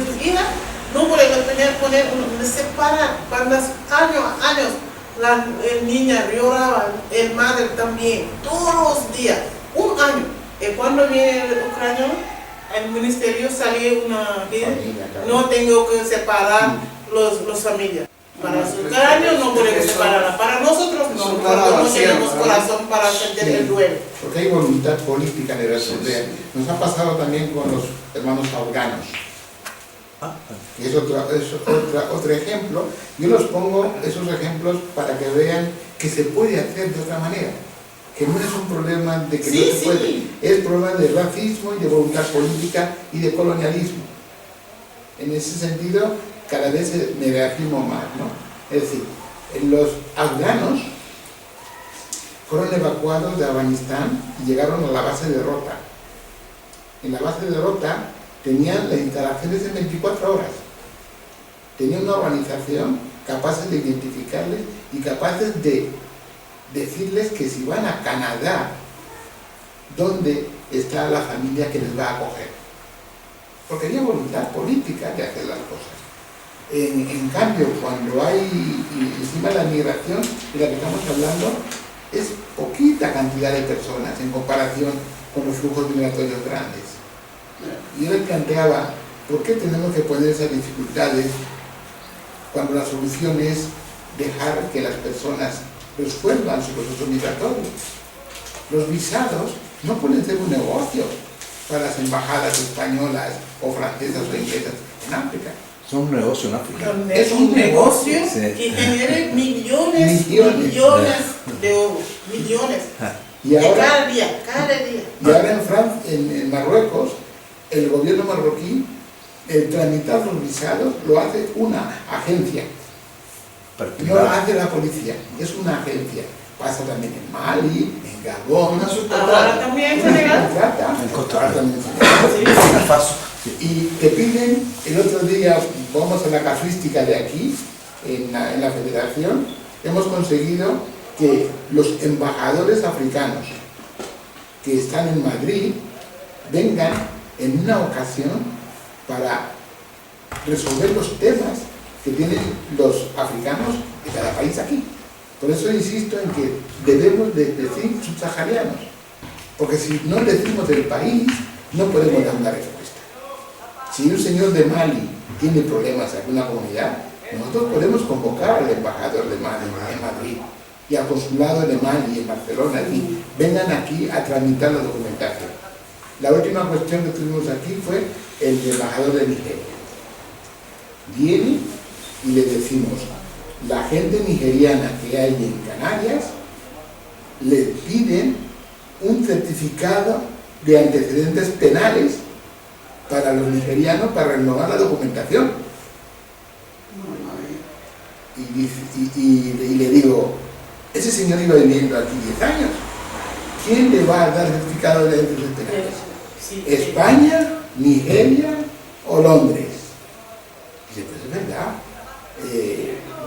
sus hijas, no puede separar. Cuando años la niña lloraba, el madre también, todos los días, 1 año. Y cuando viene el ucraniano, el ministerio salió una vida, no tengo que separar los familias. Para los ucranianos no podemos separarla, para nosotros no, porque no tenemos corazón para sentir el duelo. Porque hay voluntad política de resolver. Nos ha pasado también con los hermanos afganos. Que es otro ejemplo. Yo los pongo esos ejemplos para que vean que se puede hacer de otra manera. Que no es un problema de que no se puede, es problema de racismo y de voluntad política y de colonialismo. En ese sentido, cada vez me reafirmo más, ¿no? Es decir, los afganos fueron evacuados de Afganistán y llegaron a la base de Rota. En la base de Rota tenían las instalaciones en 24 horas. Tenían una organización capaz de identificarles y capaces de decirles que si van a Canadá, ¿dónde está la familia que les va a acoger? Porque había voluntad política de hacer las cosas. En cambio, cuando hay encima la migración de la que estamos hablando, es poquita cantidad de personas en comparación con los flujos migratorios grandes. Y yo les planteaba, ¿por qué tenemos que poner esas dificultades cuando la solución es dejar que las personas resuelvan su proceso migratorio? Los visados no pueden ser un negocio para las embajadas españolas o francesas o inglesas en África. Es un negocio en África. Es un negocio Sí. que genera millones de euros, millones. Y ahora, Cada día. y ahora en Marruecos, el gobierno marroquí, el tramitar los visados lo hace una agencia. No lo hace la policía, es una agencia. Pasa también en Mali, en Gabón, Ahora también en Senegal. En Costa Rica. Sí. Faso. Y te piden, el otro día, vamos a la casuística de aquí, en la federación, hemos conseguido que los embajadores africanos que están en Madrid vengan en una ocasión para resolver los temas que tienen los africanos de cada país aquí. Por eso insisto en que debemos de decir subsaharianos, porque si no decimos del país, no podemos dar una respuesta. Si un señor de Mali tiene problemas en alguna comunidad, nosotros podemos convocar al embajador de Mali en Madrid y al consulado de Mali en Barcelona y vengan aquí a tramitar la documentación. La última cuestión que tuvimos aquí fue el embajador de Nigeria. Viene y le decimos, la gente nigeriana que hay en Canarias le piden un certificado de antecedentes penales para los nigerianos para renovar la documentación. Y le digo, ese señor iba viviendo aquí 10 años. ¿Quién le va a dar certificado de antecedentes penales? ¿España, Nigeria o Londres? Y dice, pues es verdad.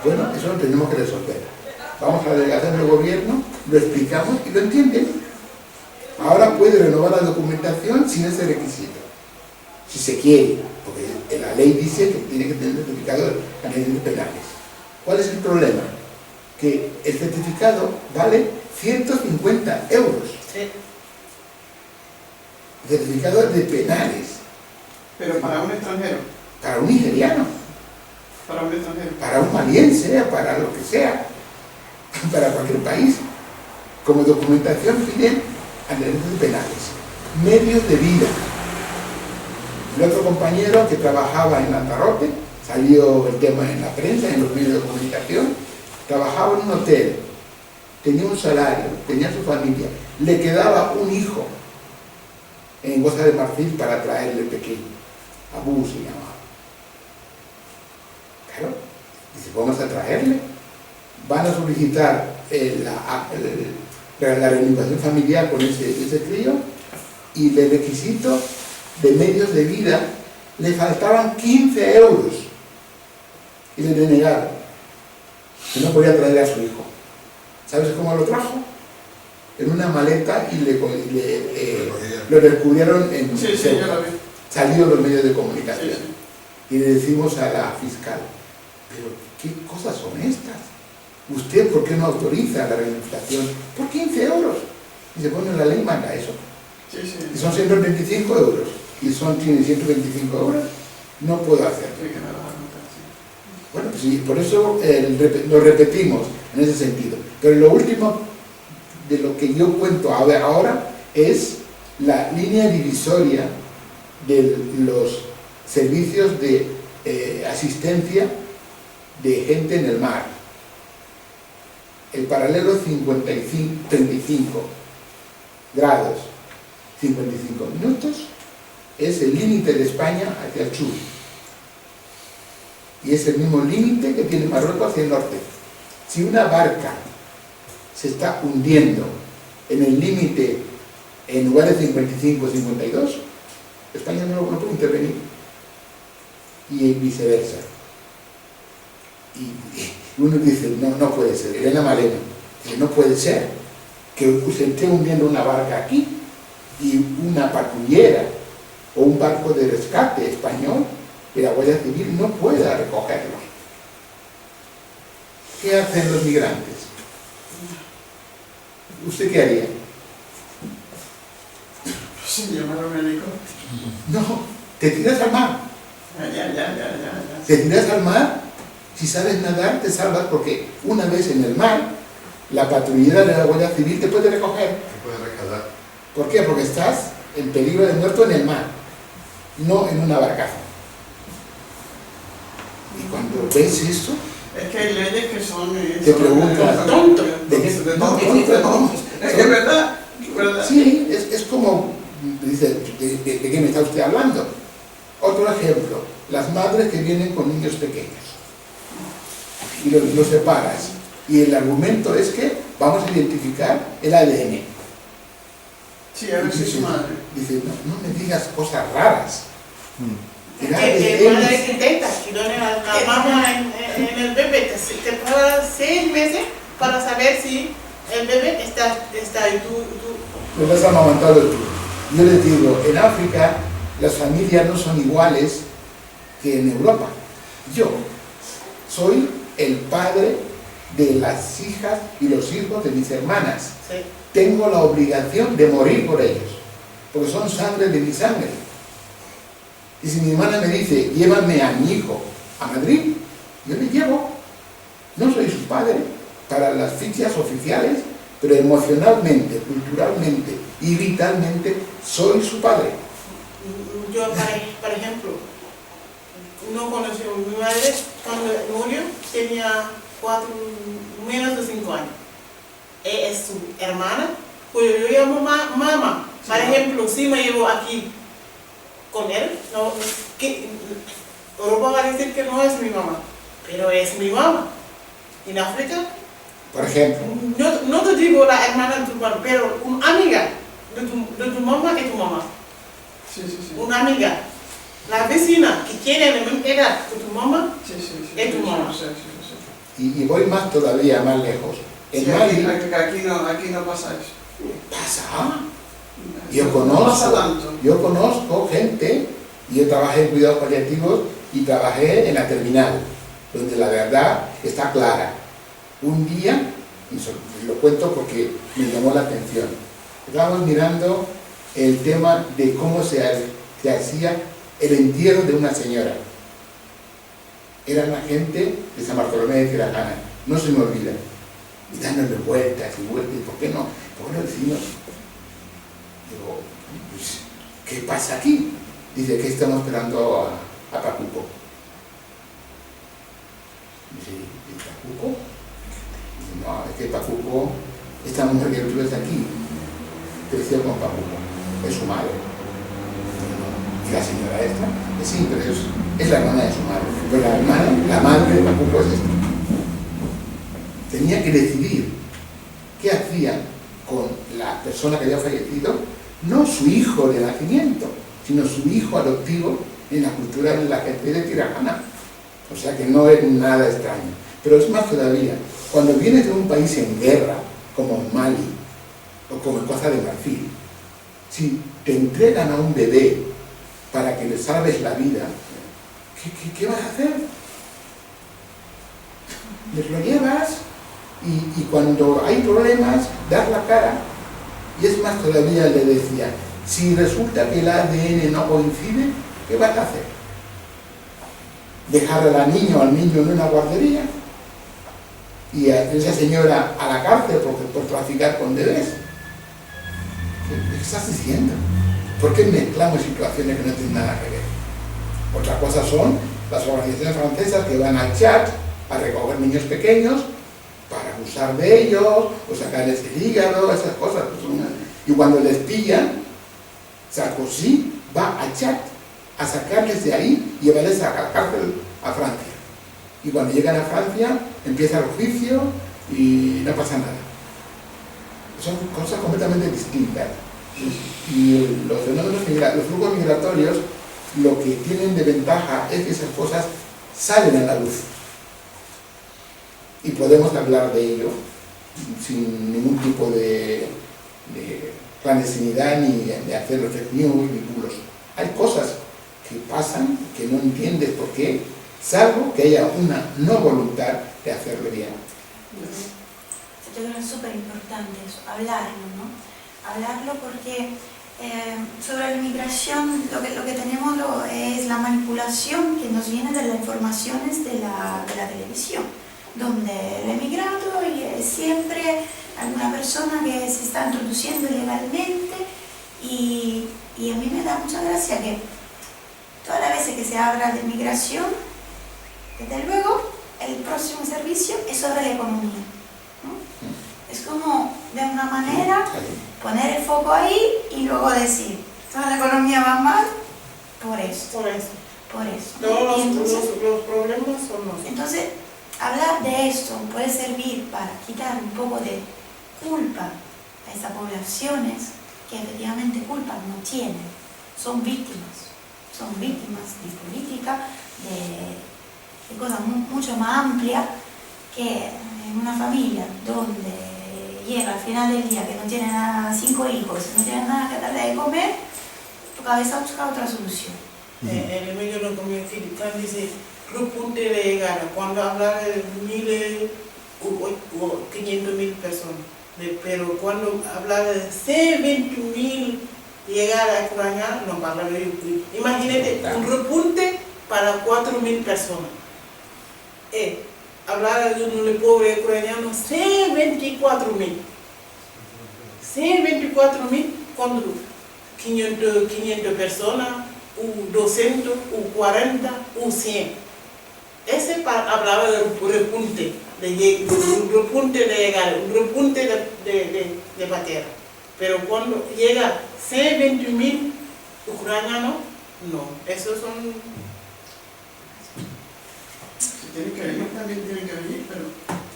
Bueno, eso lo tenemos que resolver. Vamos a la delegación del gobierno, lo explicamos y lo entienden. Ahora puede renovar la documentación sin ese requisito. Si se quiere, porque ley dice que tiene que tener certificado de antecedentes penales. ¿Cuál es el problema? Que el certificado vale 150 euros. Sí. Certificado de penales. Pero para un extranjero, Para un nigeriano, para un extranjero. para un maliense, para lo que sea, para cualquier país. Como documentación piden antecedentes penales, medios de vida. El otro compañero que trabajaba en Lanzarote, salió el tema en la prensa, en los medios de comunicación, trabajaba en un hotel, tenía un salario, tenía su familia, le quedaba un hijo en Costa de Marfil para traerle pequeño. Abu se llamaba. Claro, dice, vamos a traerle. Van a solicitar la reunificación familiar con ese crío y el requisito de medios de vida le faltaban 15 euros y le denegaron que no podía traer a su hijo. ¿Sabes cómo lo trajo? En una maleta y lo descubrieron en Sí, sí, yo lo vi. salió en los medios de comunicación. Sí, sí. Y le decimos a la fiscal, pero ¿qué cosas son estas? ¿Usted por qué no autoriza la reunificación? Por 15 euros. Y se pone la ley, manda eso. Sí, sí. Y son 125 euros. Y tiene 125 euros, no puedo hacerlo. Sí, que me lo vas a contar, sí. Bueno, pues sí, por eso lo repetimos en ese sentido. Pero lo último de lo que yo cuento ahora es la línea divisoria de los servicios de asistencia de gente en el mar. El paralelo 35 grados, 55 minutos, es el límite de España hacia el sur. Y es el mismo límite que tiene Marruecos hacia el norte. Si una barca se está hundiendo en el límite en lugar de 55 o 52, España no puede intervenir. Y viceversa. Y uno dice, no puede ser. Elena Maleno dice, no puede ser que se esté hundiendo una barca aquí y una patrullera o un barco de rescate español y la Guardia Civil no pueda recogerlos. ¿Qué hacen los migrantes? ¿Usted qué haría? Sí, llamar a un médico. No, te tiras al mar. Ya. Te tiras al mar, si sabes nadar te salvas porque una vez en el mar, la patrullera de la Guardia Civil te puede recoger. Te puede rescatar. ¿Por qué? Porque estás en peligro de muerto en el mar, no en una barcaza. Y cuando ves eso, Es que hay leyes que son... te preguntas, tontos. ¿de qué? No, Es que es verdad. Sí, es como, dice, ¿de qué me está usted hablando? Otro ejemplo, las madres que vienen con niños pequeños y los separas y el argumento es que vamos a identificar el ADN. Sí, a ver si es su madre. Dice, no me digas cosas raras. El Que ADN madre que intenta, que la mamá en el bebé te paga 6 meses para saber si el bebé está ahí. lo has amamantado tú. Yo les digo, en África las familias no son iguales que en Europa. Yo soy el padre de las hijas y los hijos de mis hermanas. Sí. Tengo la obligación de morir por ellos, porque son sangre de mi sangre. Y si mi hermana me dice, llévame a mi hijo a Madrid, yo le llevo. No soy su padre para las fichas oficiales, pero emocionalmente, culturalmente y vitalmente soy su padre. Yo, por ejemplo, no conocí a mi madre cuando murió, tenía menos de 5 años. Ella es su hermana, pues yo llamo mamá. Por ejemplo, si me llevo aquí con él, Europa va a decir que no es mi mamá, pero es mi mamá. En África, Por ejemplo, no te digo la hermana de tu mamá, pero una amiga de tu mamá y tu mamá. Sí. Una amiga, la vecina que tiene la misma edad que tu mamá, Sí. es tu mamá. Sí. y voy más todavía, más lejos. En Sí, Mali aquí no pasa eso. pasa. No pasa tanto. Yo conozco gente, y yo trabajé en cuidados paliativos y trabajé en la terminal, donde la verdad está clara. Un día, y lo cuento porque me llamó la atención, estábamos mirando el tema de cómo se hacía el entierro de una señora. Era la gente de San Bartolomé de Tirajana, no se me olvida, y dándole vueltas y vueltas, ¿y por qué no? ¿Por qué no decimos? Digo, pues, ¿qué pasa aquí? Dice que estamos esperando a Pacuco. Dice, ¿y Pacuco? Dice, no, es que Pacuco, esta mujer que tú ves aquí, creció con Pacuco, es su madre. Y la señora esta, sí, pero es la hermana de su madre. Pero la madre de Pacuco es esta. Tenía que decidir qué hacía con la persona que había fallecido, no su hijo de nacimiento, sino su hijo adoptivo en la cultura de la gente de Tirajana. O sea que no es nada extraño. Pero es más todavía, cuando vienes de un país en guerra, como Mali, o como Costa de Marfil, si te entregan a un bebé para que le salves la vida, ¿qué vas a hacer? Les lo llevas y cuando hay problemas, das la cara. Y es más todavía, le decía, si resulta que el ADN no coincide, ¿qué vas a hacer? ¿Dejar a la niña o al niño en una guardería? Y a esa señora a la cárcel por traficar con bebés. ¿Qué estás diciendo? ¿Por qué mezclamos situaciones que no tienen nada que ver? Otra cosa son las organizaciones francesas que van al Chad a recoger niños pequeños para abusar de ellos o sacarles el hígado, esas cosas. Y cuando les pillan, Sarkozy va a Chad a sacarles de ahí y llevarles a la cárcel a Francia. Y cuando llegan a Francia, empieza el juicio y no pasa nada. Son cosas completamente distintas. Y los fenómenos los flujos migratorios, lo que tienen de ventaja es que esas cosas salen a la luz. Y podemos hablar de ello sin ningún tipo de clandestinidad ni de hacer los fake news ni bulos. Hay cosas que pasan que no entiendes por qué, salvo que haya una no voluntad de hacerlo bien. Yo creo que es súper importante eso, hablarlo, ¿no? Hablarlo porque sobre la inmigración lo que tenemos es la manipulación que nos viene de las informaciones de la televisión, donde el emigrado es siempre alguna persona que se está introduciendo ilegalmente y a mí me da mucha gracia que todas las veces que se habla de migración, desde luego el próximo servicio es sobre la economía, ¿no? Es como de una manera poner el foco ahí y luego decir, toda la economía va mal por eso. Por eso. Todos los problemas son los. Entonces, hablar de esto puede servir para quitar un poco de culpa a esas poblaciones que efectivamente culpa no tienen. Son víctimas de política, de cosas mucho más amplias que en una familia donde llega al final del día que no tiene nada, 5 hijos, no tiene nada que darle de comer, tu cabeza busca otra solución. El medio de la comunidad dice repunte de gana cuando habla de 1.000 o 500.000 personas, pero cuando habla de 20.000 llegar a Ucrania, no habla de. Imagínate un repunte para 4.000 personas. Hablar de un pobre ucraniano, 24.000. 24.000 con 500 personas, u 200, u 40, u 100. Ese hablaba de repunte, un repunte de llegar, un repunte de patera. Pero cuando llega 20.000 ucranianos, no, esos son. Tienen que venir, también tienen que venir, pero.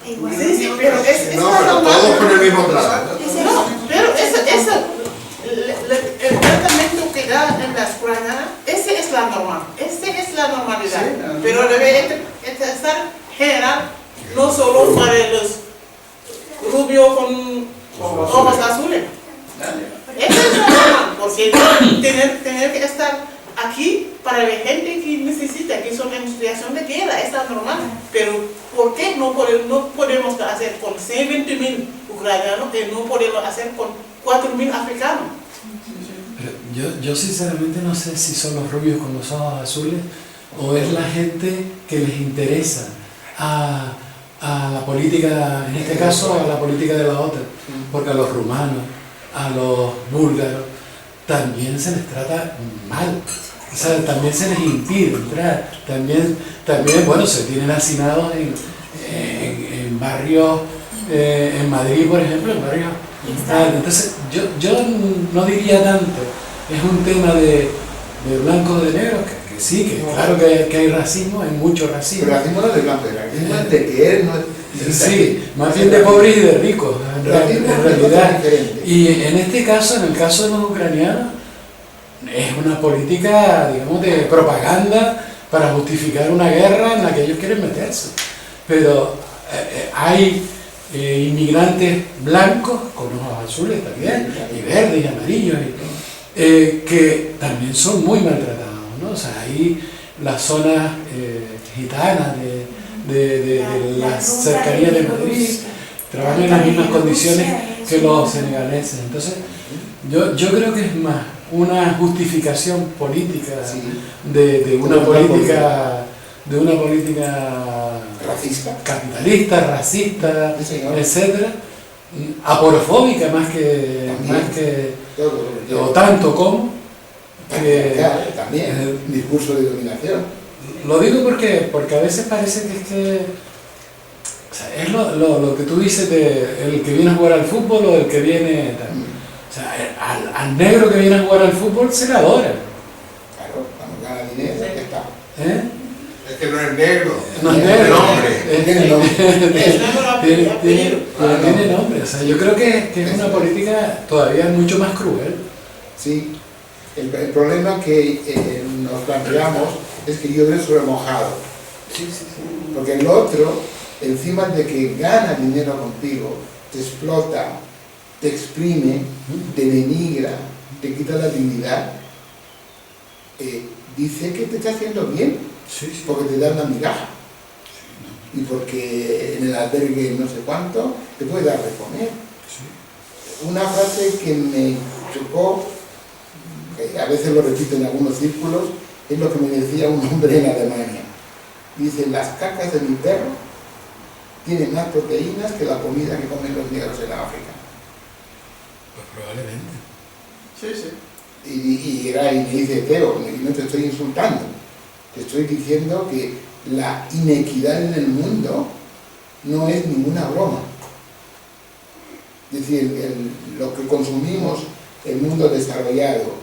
Sí, pero es no, pero todos con el mismo trato. No, pero el tratamiento que da en las ucranianas, ese es la normal, ese es la normalidad. Sí, pero debe estar general, no solo para los rubios con ojos azules. Eso es normal, porque tener que estar aquí para la gente que necesita, que son en situación de guerra, está normal. Pero ¿por qué no podemos hacer con 120.000 ucranianos y no podemos hacer con 4.000 africanos? Yo sinceramente no sé si son los rubios con los ojos azules o es la gente que les interesa a la política, en este caso a la política de la OTAN, porque a los rumanos, a los búlgaros, también se les trata mal, o sea, también se les impide entrar, también bueno, se tienen hacinados en barrios, en Madrid por ejemplo, en barrios tal. Entonces yo no diría tanto, es un tema de blancos de negros, que sí, que claro que hay racismo, hay mucho racismo. Pero el racismo no es de blanco, el racismo es de que él no es... Sí, más bien de pobres y de ricos, en realidad. Y en este caso, en el caso de los ucranianos, es una política, digamos, de propaganda para justificar una guerra en la que ellos quieren meterse. Pero hay inmigrantes blancos, con ojos azules también, y verdes y amarillos, que también son muy maltratados, ¿no? O sea, ahí las zonas gitanas de las cercanías de Madrid trabajan en las mismas condiciones que los senegaleses. Entonces, yo creo que es más una justificación política de una política racista, capitalista, racista, sí, etcétera, aporofóbica más que o tanto como también discurso de dominación. Lo digo porque a veces parece que o sea, es lo que tú dices de el que viene a jugar al fútbol o el que viene o sea, al negro que viene a jugar al fútbol se le adora. Claro, cuando gana dinero ya está. Es que no es negro, No es es negro. nombre. Tiene nombre. Tiene nombre. O sea, yo creo que es una política todavía mucho más cruel. Sí, el problema que nos planteamos es que llueve sobre mojado. Porque el otro, encima de que gana dinero contigo, te explota, te exprime, te denigra, te quita la dignidad, dice que te está haciendo bien, porque te da una migaja. Y porque en el albergue no sé cuánto, te puede dar de comer. Una frase que me chocó, que a veces lo repito en algunos círculos, es lo que me decía un hombre en Alemania. Dice, las cacas de mi perro tienen más proteínas que la comida que comen los negros en África. Pues probablemente. Y llega y me dice, Teo, no te estoy insultando, te estoy diciendo que la inequidad en el mundo no es ninguna broma. Es decir, lo que consumimos el mundo desarrollado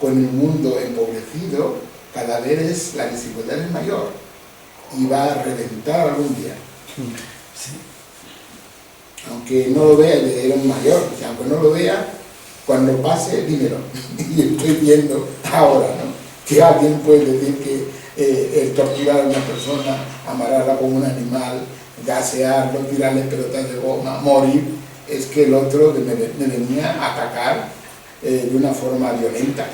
con el mundo empobrecido, cada vez la desigualdad es mayor y va a reventar algún día. Aunque no lo vea, le diré un mayor, o sea, aunque no lo vea, cuando pase, dímelo. Y estoy viendo ahora, ¿no?, que alguien puede decir que el torturar a una persona, amarrarla como un animal, gasearlo, tirarle pelotas de goma, morir, es que el otro me venía a atacar de una forma violenta.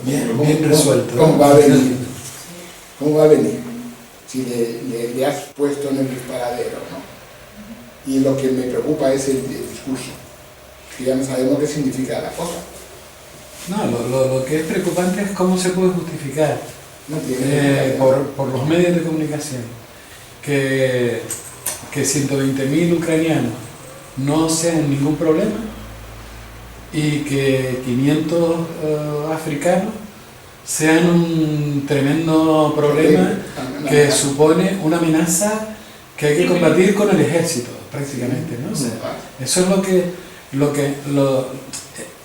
Bien resuelto. ¿Cómo va a venir? ¿Cómo va a venir? Si le has puesto en el disparadero, ¿no? Y lo que me preocupa es el discurso, que ya no sabemos qué significa la cosa. No, lo que es preocupante es cómo se puede justificar No tiene por los medios de comunicación que 120.000 ucranianos no sean ningún problema y que 500 africanos sean un tremendo problema que supone una amenaza que hay que combatir con el ejército, prácticamente, ¿no? O sea, eso es lo que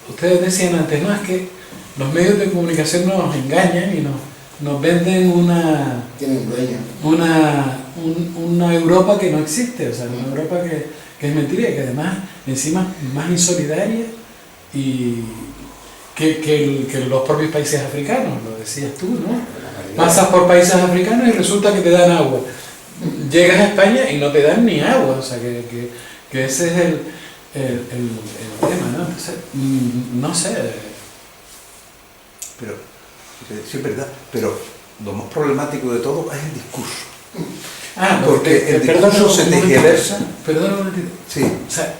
ustedes decían antes, ¿no? Es que los medios de comunicación nos engañan y nos venden una Europa que no existe, o sea, una Europa que es mentira y que además encima más insolidaria y que los propios países africanos, lo decías tú, ¿no? Pasas por países africanos y resulta que te dan agua. Llegas a España y no te dan ni agua, o sea, que ese es el tema, ¿no? Entonces, no sé. Pero, sí es verdad, pero lo más problemático de todo es el discurso. Porque el discurso se tergiversa. Perdón un momentito. Sí. O sea,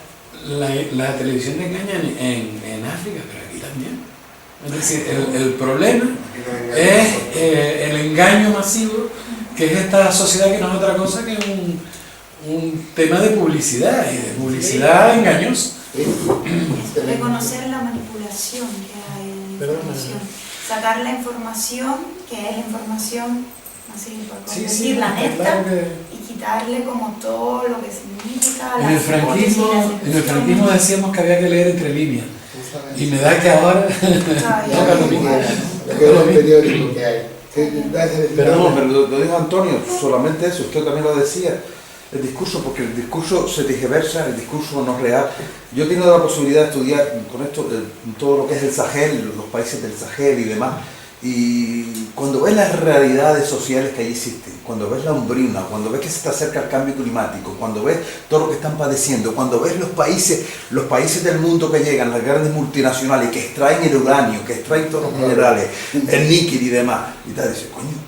la televisión te engaña en África, pero aquí también. Es decir, el problema es el engaño masivo, que es esta sociedad que no es otra cosa que un tema de publicidad, y de publicidad engañosa. Es reconocer la manipulación que hay en la información. Sacar la información, que es la información, así por decir, la neta, claro y quitarle como todo lo que significa en el franquismo decíamos que había que leer entre líneas. Y me da que ahora toca lo mismo. Lo periódico que hay. Perdón, pero lo dijo Antonio, solamente eso, usted también lo decía, el discurso, porque el discurso se tergiversa, el discurso no es real. Yo he tenido la posibilidad de estudiar con esto todo lo que es el Sahel, los países del Sahel y demás, y cuando ves las realidades sociales que allí existen, cuando ves la hambruna, cuando ves que se está cerca el cambio climático, cuando ves todo lo que están padeciendo, cuando ves los países del mundo que llegan, las grandes multinacionales que extraen el uranio, que extraen todos los minerales, el níquel y demás, y te dices, coño,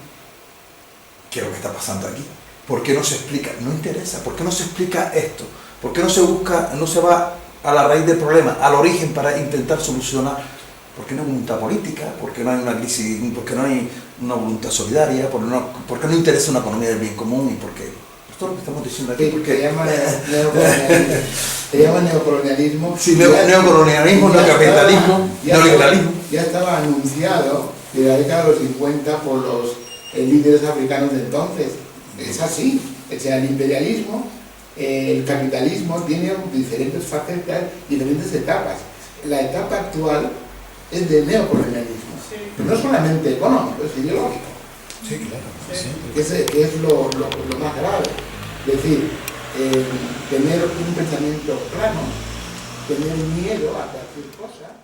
¿qué es lo que está pasando aquí? ¿Por qué no se explica? No interesa. ¿Por qué no se explica esto? ¿Por qué no se busca, no se va a la raíz del problema, al origen para intentar solucionar? ¿Por qué no hay voluntad política? ¿Por qué no hay una crisis? ¿Por qué no hay una voluntad solidaria? ¿Por qué no interesa una economía del bien común? ¿Y por qué? Esto es lo que estamos diciendo aquí. Porque Se llama neocolonialismo. Sí, neocolonialismo, neocapitalismo, neoliberalismo. Ya estaba anunciado de la década de los 50 por los líderes africanos de entonces. Es así. O sea, el imperialismo, el capitalismo tiene diferentes facetas, diferentes etapas. La etapa actual es de neocolonialismo, no solamente económico, es ideológico. Sí, claro. Sí. Que es lo más grave. Es decir, tener un pensamiento plano, tener miedo a cualquier cosa.